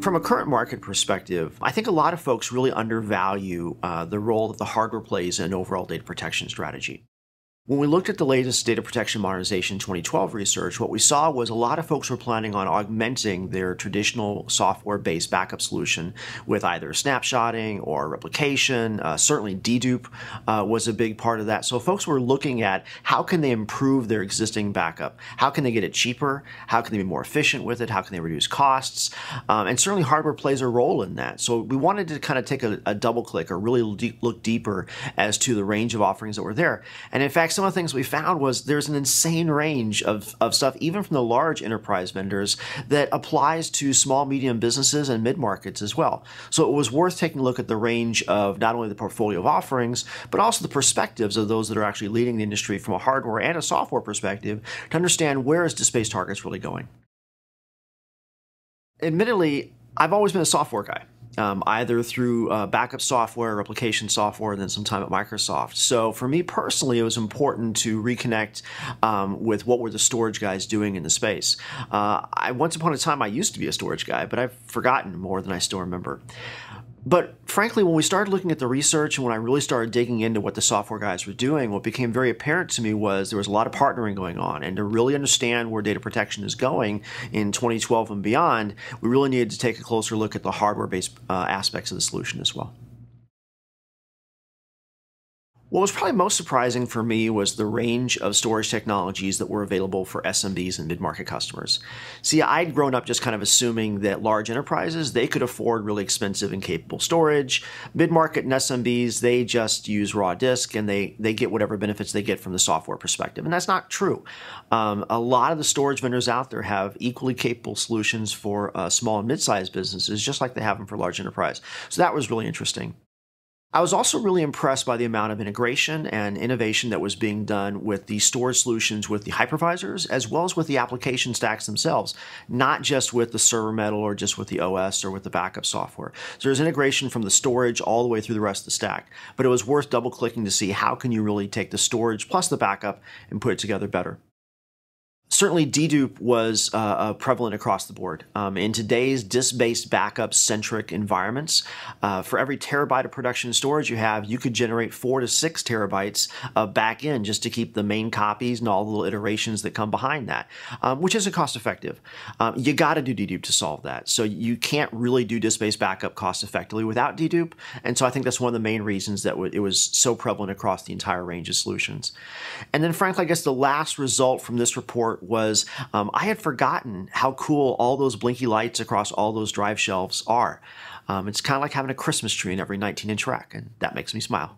From a current market perspective, I think a lot of folks really undervalue the role that the hardware plays in an overall data protection strategy. When we looked at the latest Data Protection Modernization 2012 research, what we saw was a lot of folks were planning on augmenting their traditional software-based backup solution with either snapshotting or replication. Certainly dedupe was a big part of that. So folks were looking at how can they improve their existing backup? How can they get it cheaper? How can they be more efficient with it? How can they reduce costs? And certainly hardware plays a role in that. So we wanted to kind of take a double click or really look deeper as to the range of offerings that were there. And in fact, some of the things we found was there's an insane range of stuff, even from the large enterprise vendors, that applies to small, medium businesses and mid-markets as well. So it was worth taking a look at the range of not only the portfolio of offerings, but also the perspectives of those that are actually leading the industry from a hardware and a software perspective to understand where is disk-based targets really going. Admittedly, I've always been a software guy. Either through backup software, replication software, and then some time at Microsoft. So for me personally, it was important to reconnect with what were the storage guys doing in the space. Once upon a time, I used to be a storage guy, but I've forgotten more than I still remember. But frankly, when we started looking at the research and when I really started digging into what the software guys were doing, what became very apparent to me was there was a lot of partnering going on. And to really understand where data protection is going in 2012 and beyond, we really needed to take a closer look at the hardware-based aspects of the solution as well. What was probably most surprising for me was the range of storage technologies that were available for SMBs and mid-market customers. See, I'd grown up just kind of assuming that large enterprises, they could afford really expensive and capable storage. Mid-market and SMBs, they just use raw disk and they get whatever benefits they get from the software perspective. And that's not true. A lot of the storage vendors out there have equally capable solutions for small and mid-sized businesses, just like they have them for large enterprise. So that was really interesting. I was also really impressed by the amount of integration and innovation that was being done with the storage solutions with the hypervisors, as well as with the application stacks themselves, not just with the server metal or just with the OS or with the backup software. So there's integration from the storage all the way through the rest of the stack. But it was worth double clicking to see how can you really take the storage plus the backup and put it together better. Certainly, dedupe was prevalent across the board. In today's disk-based backup-centric environments, for every terabyte of production storage you have, you could generate 4 to 6 terabytes of back-end just to keep the main copies and all the little iterations that come behind that, which isn't cost-effective. You got to do dedupe to solve that. So you can't really do disk-based backup cost-effectively without dedupe, and so I think that's one of the main reasons that it was so prevalent across the entire range of solutions. And then, frankly, I guess the last result from this report was I had forgotten how cool all those blinky lights across all those drive shelves are. It's kind of like having a Christmas tree in every 19-inch rack, and that makes me smile.